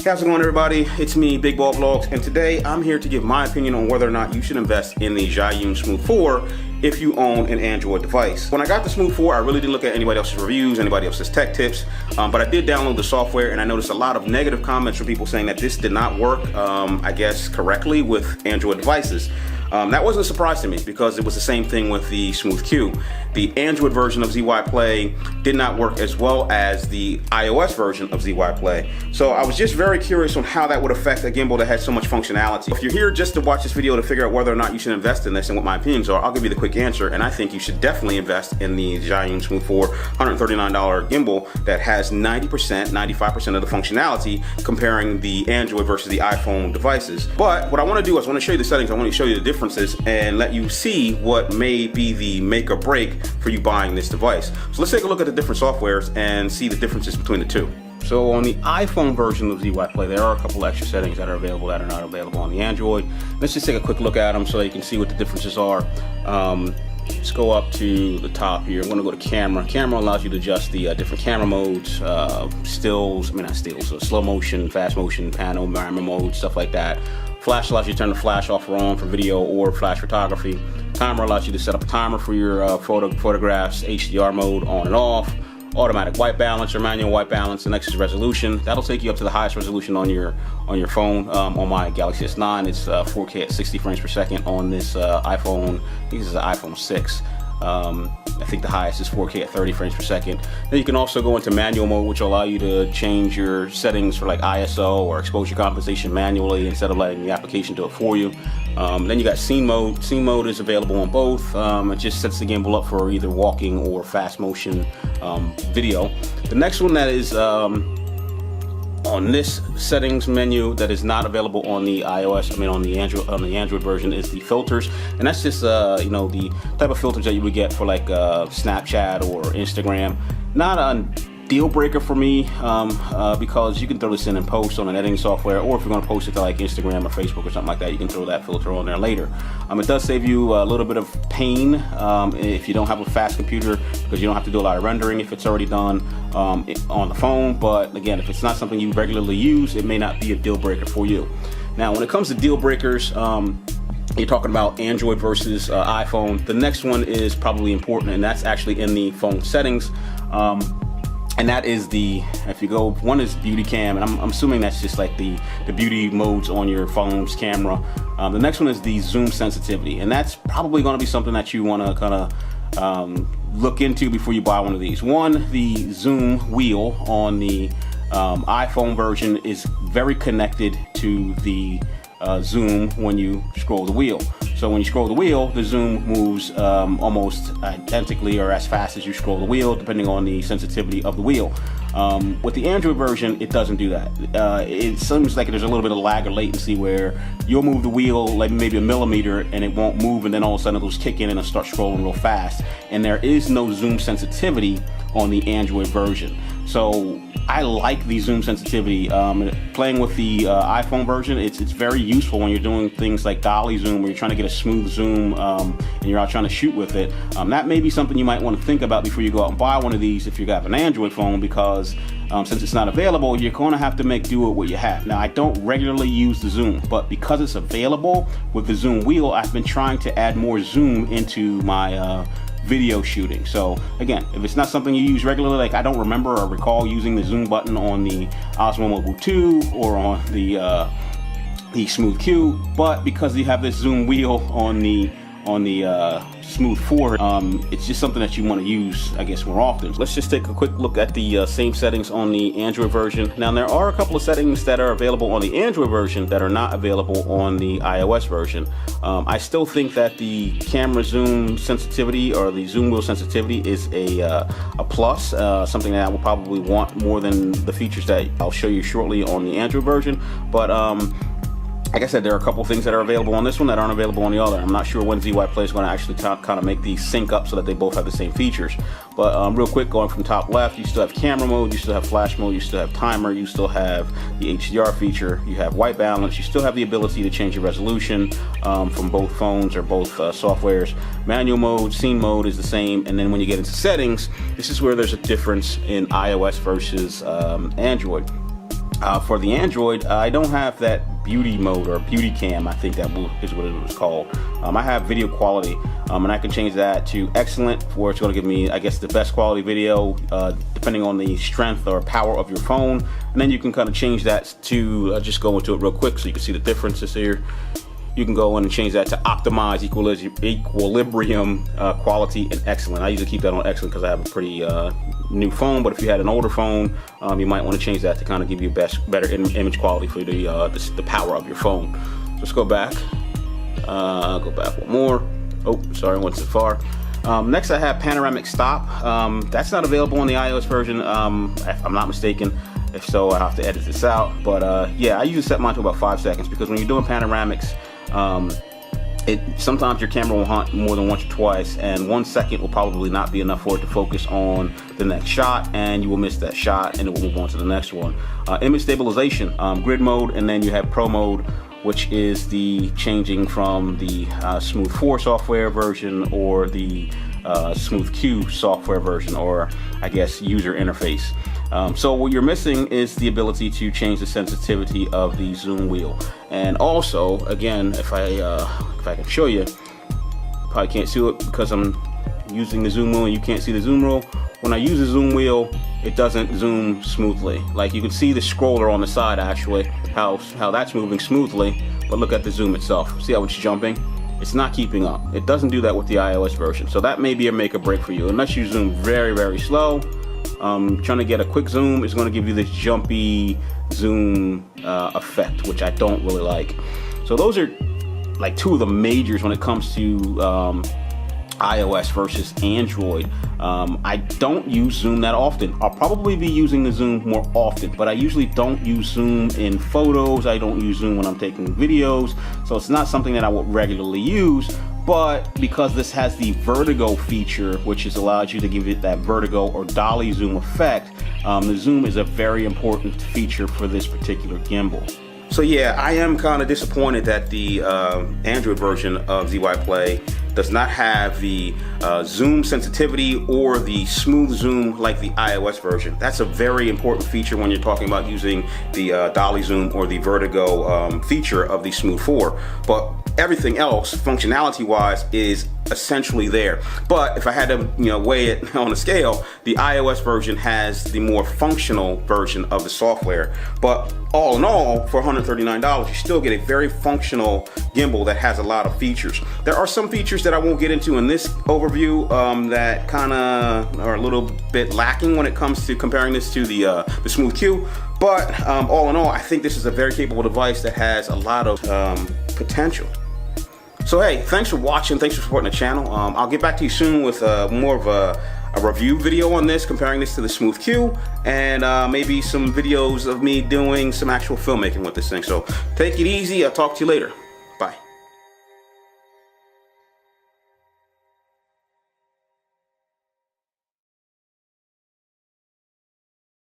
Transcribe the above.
How's it going, everybody? It's me, Big Ball Vlogs, and today I'm here to give my opinion on whether or not you should invest in the Zhiyun Smooth 4 if you own an Android device. When I got the Smooth 4, I really didn't look at anybody else's reviews, anybody else's tech tips, but I did download the software, and I noticed a lot of negative comments from people saying that this did not work, I guess, correctly with Android devices. That wasn't a surprise to me because it was the same thing with the Smooth Q. The Android version of ZY Play did not work as well as the iOS version of ZY Play. So I was just very curious on how that would affect a gimbal that had so much functionality. If you're here just to watch this video to figure out whether or not you should invest in this and what my opinions are, I'll give you the quick answer, and I think you should definitely invest in the Zhiyun Smooth 4 $139 gimbal that has 90%, 95% of the functionality comparing the Android versus the iPhone devices. But what I want to do is I want to show you the settings, I want to show you the differences and let you see what may be the make or break for you buying this device. So let's take a look at the different softwares and see the differences between the two. So on the iPhone version of ZY Play, there are a couple extra settings that are available that are not available on the Android. Let's just take a quick look at them so you can see what the differences are. Let's go up to the top here. I'm going to go to camera. Camera allows you to adjust the different camera modes, stills, not stills, so slow motion, fast motion, panorama mode, stuff like that. Flash allows you to turn the flash off or on for video or flash photography. Timer allows you to set up a timer for your photographs, HDR mode on and off. Automatic white balance or manual white balance. The next is resolution. That'll take you up to the highest resolution on your phone. On my Galaxy S9, it's 4K at 60 frames per second. On this iPhone, I think this is an iPhone 6. I think the highest is 4K at 30 frames per second. Then you can also go into manual mode, which will allow you to change your settings for like ISO or exposure compensation manually instead of letting the application do it for you. Then you got scene mode. Scene mode is available on both. It just sets the gimbal up for either walking or fast motion video. The next one that is on this settings menu that is not available on the iOS, on the Android version, is the filters, and that's just the type of filters that you would get for like Snapchat or Instagram. Not a deal breaker for me because you can throw this in and post on an editing software, or if you're going to post it to like Instagram or Facebook or something like that, you can throw that filter on there later. It does save you a little bit of pain if you don't have a fast computer, because you don't have to do a lot of rendering if it's already done on the phone. But again, if it's not something you regularly use, it may not be a deal breaker for you. Now, when it comes to deal breakers, you're talking about Android versus iPhone. The next one is probably important, and that's actually in the phone settings. And that is if you go, one is beauty cam, and I'm assuming that's just like the beauty modes on your phone's camera. The next one is the zoom sensitivity, and that's probably going to be something that you want to kind of look into before you buy one of these. One, the zoom wheel on the iPhone version is very connected to the zoom when you scroll the wheel. So when you scroll the wheel, the zoom moves almost identically or as fast as you scroll the wheel, depending on the sensitivity of the wheel. With the Android version, it doesn't do that. It seems like there's a little bit of lag or latency where you'll move the wheel like maybe a millimeter and it won't move, and then all of a sudden it'll just kick in and it'll start scrolling real fast. And there is no zoom sensitivity on the Android version. So I like the zoom sensitivity. Playing with the iPhone version, it's very useful when you're doing things like dolly zoom, where you're trying to get a smooth zoom and you're out trying to shoot with it. That may be something you might want to think about before you go out and buy one of these if you got an Android phone, because since it's not available, you're going to have to make do with what you have. Now, I don't regularly use the zoom, but because it's available with the zoom wheel, I've been trying to add more zoom into my video shooting. So again, if it's not something you use regularly, like I don't remember or recall using the zoom button on the Osmo Mobile 2 or on the Smooth Q, but because you have this zoom wheel on the Smooth 4, it's just something that you want to use, I guess, more often. Let's just take a quick look at the same settings on the Android version. Now, there are a couple of settings that are available on the Android version that are not available on the iOS version. I still think that the camera zoom sensitivity or the zoom wheel sensitivity is a plus, something that I will probably want more than the features that I'll show you shortly on the Android version. But like I said, there are a couple things that are available on this one that aren't available on the other. I'm not sure when ZY Play is going to actually kind of make these sync up so that they both have the same features. But real quick, going from top left, you still have camera mode, you still have flash mode, you still have timer, you still have the HDR feature, you have white balance, you still have the ability to change your resolution from both phones or both softwares. Manual mode, scene mode is the same, and then when you get into settings, this is where there's a difference in iOS versus Android. For the Android, I don't have that beauty mode or beauty cam, I think that is what it was called. I have video quality, and I can change that to excellent, where it's going to give me, I guess, the best quality video, depending on the strength or power of your phone. And then you can kind of change that to, just go into it real quick so you can see the differences here. You can go in and change that to optimize equilibrium, quality, and excellent. I usually keep that on excellent because I have a pretty new phone, but if you had an older phone, you might want to change that to kind of give you better image quality for the power of your phone. So let's go back. Go back one more. Oh, sorry, I went too far. Next I have panoramic stop. That's not available on the iOS version, if I'm not mistaken. If so, I have to edit this out. But yeah, I usually set mine to about 5 seconds, because when you're doing panoramics, sometimes your camera will hunt more than once or twice, and 1 second will probably not be enough for it to focus on the next shot, and you will miss that shot and it will move on to the next one. Image stabilization, grid mode, and then you have pro mode, which is the changing from the Smooth 4 software version or the Smooth Q software version, or I guess user interface. So what you're missing is the ability to change the sensitivity of the zoom wheel. And also, again, if I can show you, probably can't see it because I'm using the zoom wheel and you can't see the zoom wheel. When I use the zoom wheel, it doesn't zoom smoothly. Like, you can see the scroller on the side, actually, how that's moving smoothly, but look at the zoom itself. See how it's jumping? It's not keeping up. It doesn't do that with the iOS version. So that may be a make or break for you. Unless you zoom very, very slow, trying to get a quick zoom is going to give you this jumpy zoom effect, which I don't really like. So those are like two of the majors when it comes to iOS versus Android. I don't use zoom that often. I'll probably be using the zoom more often, but I usually don't use zoom in photos. I don't use zoom when I'm taking videos, so it's not something that I would regularly use. But because this has the vertigo feature, which allows you to give it that vertigo or dolly zoom effect, the zoom is a very important feature for this particular gimbal. So yeah, I am kind of disappointed that the Android version of ZY Play does not have the zoom sensitivity or the smooth zoom like the iOS version. That's a very important feature when you're talking about using the dolly zoom or the vertigo feature of the Smooth 4. But everything else, functionality wise, is essentially there. But if I had to weigh it on a scale, the iOS version has the more functional version of the software. But all in all, for $139, you still get a very functional gimbal that has a lot of features. There are some features that I won't get into in this overview that kind of are a little bit lacking when it comes to comparing this to the Smooth Q. But all in all, I think this is a very capable device that has a lot of potential. So hey, thanks for watching, thanks for supporting the channel. I'll get back to you soon with more of a review video on this, comparing this to the Smooth Q, and maybe some videos of me doing some actual filmmaking with this thing. So take it easy, I'll talk to you later.